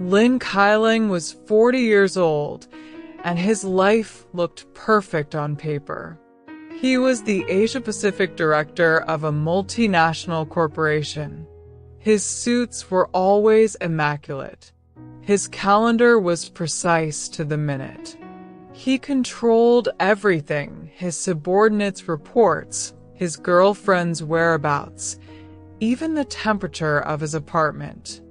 Lynn Kyling was 40 years old, and his life looked perfect on paper. He was the Asia-Pacific director of a multinational corporation. His suits were always immaculate. His calendar was precise to the minute. He controlled everything: his subordinates' reports, his girlfriend's whereabouts, even the temperature of his apartment.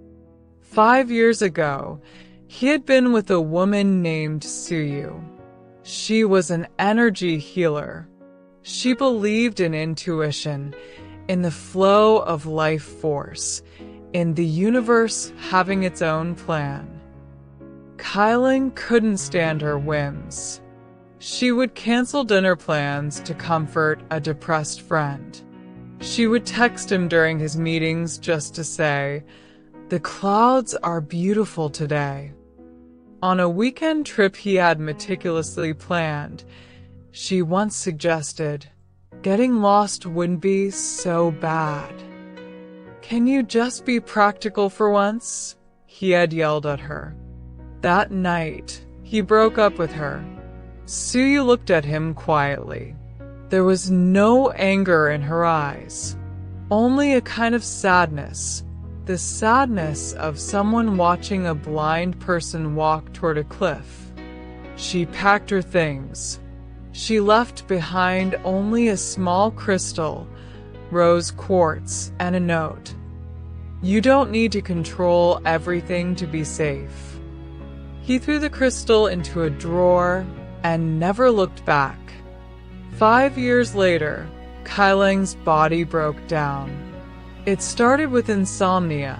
5 years ago, he had been with a woman named Suyu. She was an energy healer. She believed in intuition, in the flow of life force, in the universe having its own plan. Kyling couldn't stand her whims. She would cancel dinner plans to comfort a depressed friend. She would text him during his meetings just to say, "The clouds are beautiful today." On a weekend trip he had meticulously planned, she once suggested, "Getting lost wouldn't be so bad." "Can you just be practical for once?" he had yelled at her. That night, he broke up with her. Suyu looked at him quietly. There was no anger in her eyes, only a kind of sadness, the sadness of someone watching a blind person walk toward a cliff. She packed her things. She left behind only a small crystal, rose quartz, and a note. "You don't need to control everything to be safe." He threw the crystal into a drawer and never looked back. 5 years later, Kyling's body broke down. It started with insomnia,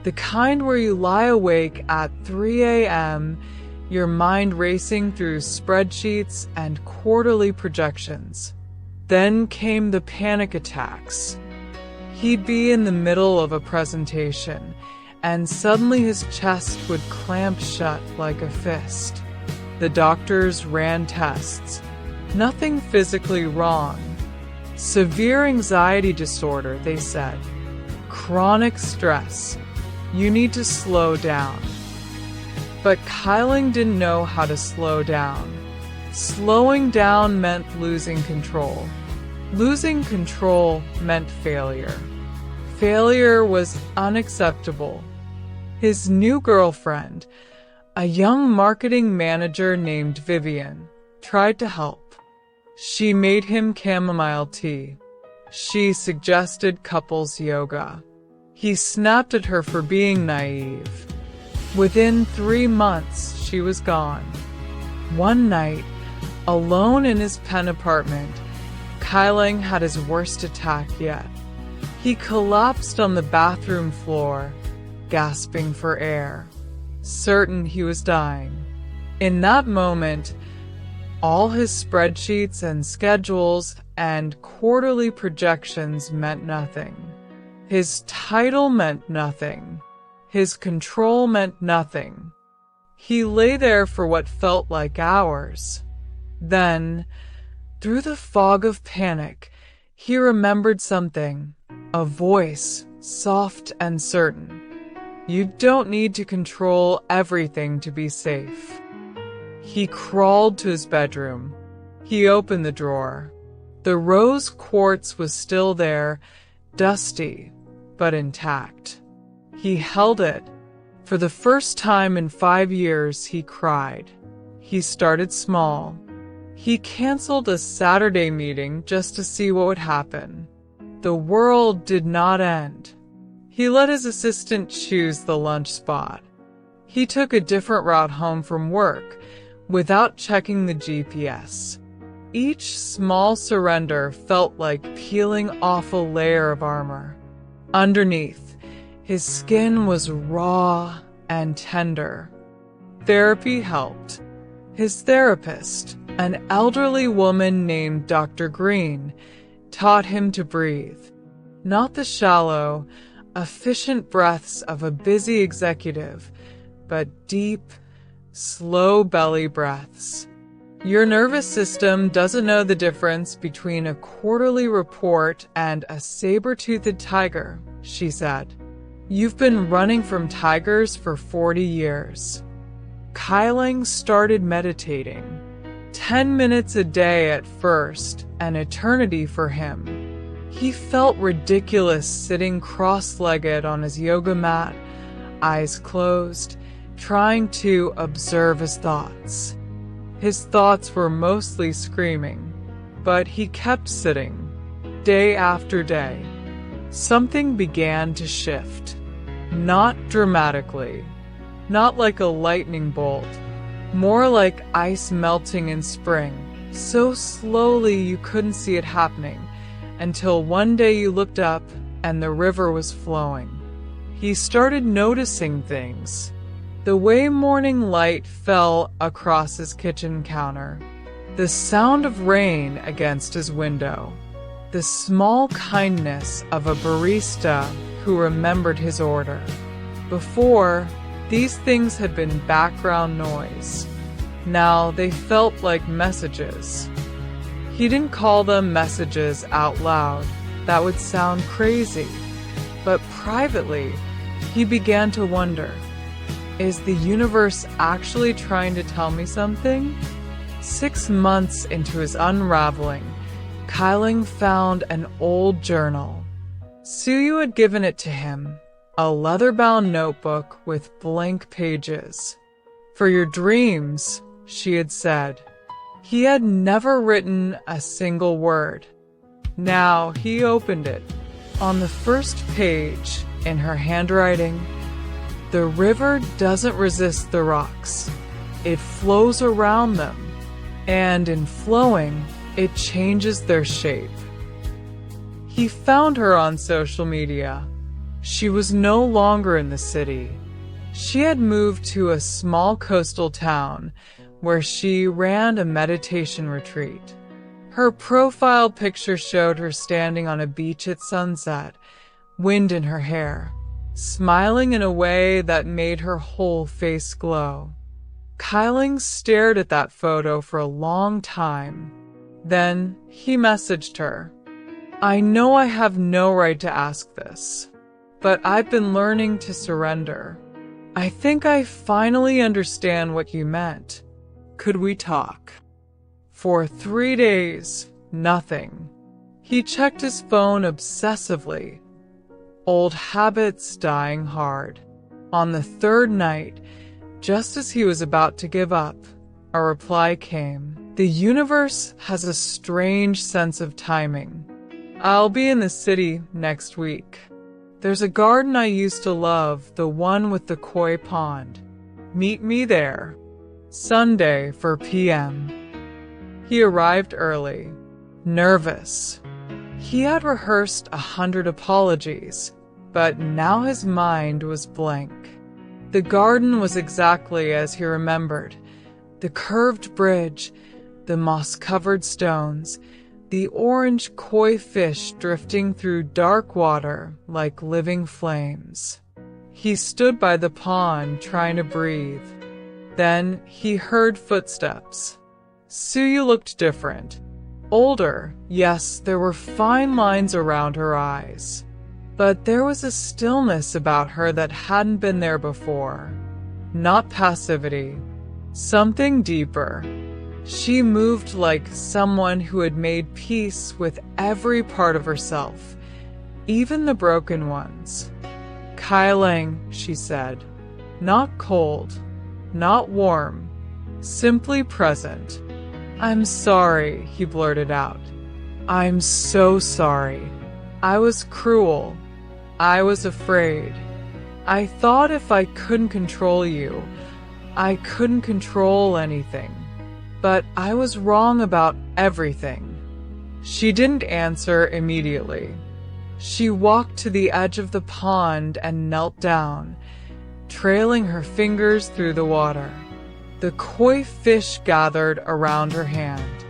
the kind where you lie awake at 3 a.m., your mind racing through spreadsheets and quarterly projections. Then came the panic attacks. He'd be in the middle of a presentation, and suddenly his chest would clamp shut like a fist. The doctors ran tests. Nothing physically wrong. Severe anxiety disorder, they said. Chronic stress. You need to slow down. But Kyling didn't know how to slow down. Slowing down meant losing control. Losing control meant failure. Failure was unacceptable. His new girlfriend, a young marketing manager named Vivian, tried to help. She made him chamomile tea. She suggested couples yoga. He snapped at her for being naive. Within 3 months, she was gone. One night, alone in his Penn apartment, Kyling had his worst attack yet. He collapsed on the bathroom floor, gasping for air, certain he was dying. In that moment, all his spreadsheets and schedules and quarterly projections meant nothing. His title meant nothing. His control meant nothing. He lay there for what felt like hours. Then, through the fog of panic, he remembered something, a voice, soft and certain. You don't need to control everything to be safe. He crawled to his bedroom. He opened the drawer. The rose quartz was still there, dusty, but intact. He held it. For the first time in 5 years, he cried. He started small. He canceled a Saturday meeting just to see what would happen. The world did not end. He let his assistant choose the lunch spot. He took a different route home from work without checking the GPS. Each small surrender felt like peeling off a layer of armor. Underneath, his skin was raw and tender. Therapy helped. His therapist, an elderly woman named Dr. Green, taught him to breathe. Not the shallow, efficient breaths of a busy executive, but deep, slow belly breaths. Your nervous system doesn't know the difference between a quarterly report and a saber-toothed tiger, she said. You've been running from tigers for 40 years. Kailang started meditating. 10 minutes a day at first, an eternity for him. He felt ridiculous sitting cross-legged on his yoga mat, eyes closed, trying to observe his thoughts. His thoughts were mostly screaming, but he kept sitting, day after day. Something began to shift. Not dramatically, not like a lightning bolt, more like ice melting in spring, so slowly you couldn't see it happening, until one day you looked up and the river was flowing. He started noticing things. The way morning light fell across his kitchen counter, the sound of rain against his window, the small kindness of a barista who remembered his order. Before, these things had been background noise. Now they felt like messages. He didn't call them messages out loud. That would sound crazy. But privately, he began to wonder, is the universe actually trying to tell me something? 6 months into his unraveling, Kailang found an old journal. Suyu had given it to him, a leather-bound notebook with blank pages. For your dreams, she had said. He had never written a single word. Now he opened it. On the first page, in her handwriting, the river doesn't resist the rocks. It flows around them, and in flowing, it changes their shape. He found her on social media. She was no longer in the city. She had moved to a small coastal town where she ran a meditation retreat. Her profile picture showed her standing on a beach at sunset, wind in her hair, smiling in a way that made her whole face glow. Kailang stared at that photo for a long time. Then he messaged her. I know I have no right to ask this, but I've been learning to surrender. I think I finally understand what you meant. Could we talk? For 3 days, nothing. He checked his phone obsessively. Old habits dying hard. On the third night, just as he was about to give up, a reply came. The universe has a strange sense of timing. I'll be in the city next week. There's a garden I used to love, the one with the koi pond. Meet me there. Sunday, 4 p.m. He arrived early, nervous. He had rehearsed 100 apologies, but now his mind was blank. The garden was exactly as he remembered. The curved bridge, the moss-covered stones, the orange koi fish drifting through dark water like living flames. He stood by the pond trying to breathe. Then he heard footsteps. Suyu looked different. Older, yes, there were fine lines around her eyes. But there was a stillness about her that hadn't been there before. Not passivity. Something deeper. She moved like someone who had made peace with every part of herself, even the broken ones. Kailang, she said. Not cold, not warm, simply present. I'm sorry, he blurted out. I'm so sorry. I was cruel. I was afraid. I thought if I couldn't control you, I couldn't control anything. But I was wrong about everything. She didn't answer immediately. She walked to the edge of the pond and knelt down, trailing her fingers through the water. The koi fish gathered around her hand.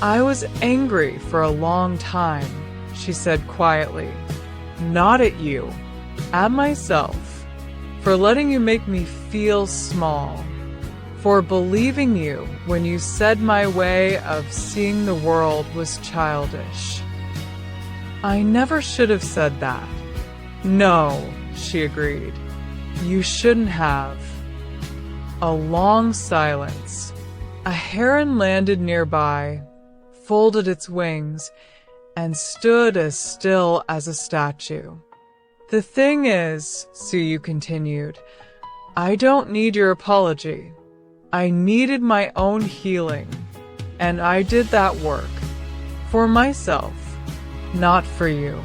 I was angry for a long time, she said quietly. Not at you, at myself, for letting you make me feel small. For believing you when you said my way of seeing the world was childish. I never should have said that. No, she agreed. You shouldn't have. A long silence. A heron landed nearby, folded its wings, and stood as still as a statue. The thing is, Suyu continued, I don't need your apology. I needed my own healing, and I did that work. For myself, not for you.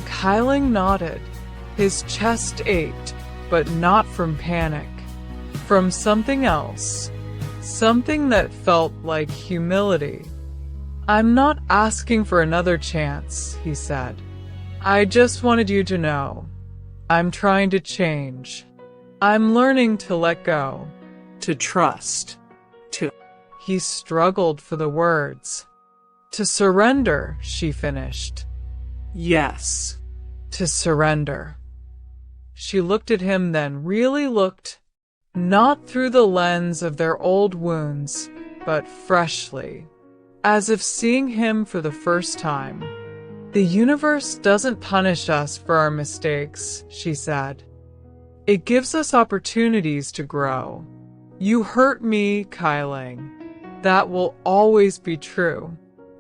Kailing nodded. His chest ached, but not from panic. From something else. Something that felt like humility. I'm not asking for another chance, he said. I just wanted you to know. I'm trying to change. I'm learning to let go. To trust. He struggled for the words. To surrender, she finished. Yes. To surrender. She looked at him, then really looked, not through the lens of their old wounds, but freshly, as if seeing him for the first time. The universe doesn't punish us for our mistakes, she said. It gives us opportunities to grow. You hurt me, Kailing. That will always be true.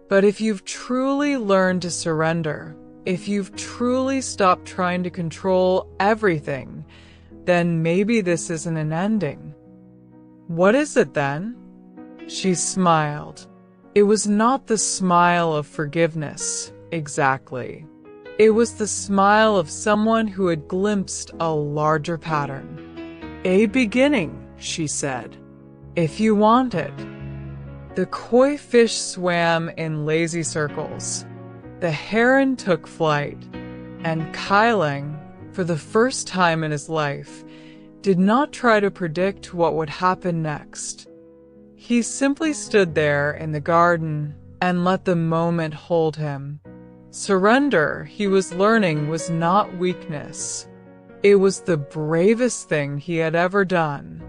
But if you've truly learned to surrender, if you've truly stopped trying to control everything, then maybe this isn't an ending. What is it then? She smiled. It was not the smile of forgiveness, exactly. It was the smile of someone who had glimpsed a larger pattern. A beginning, she said, if you want it. The koi fish swam in lazy circles. The heron took flight, and Kailing, for the first time in his life, did not try to predict what would happen next. He simply stood there in the garden and let the moment hold him. Surrender, he was learning, was not weakness. It was the bravest thing he had ever done.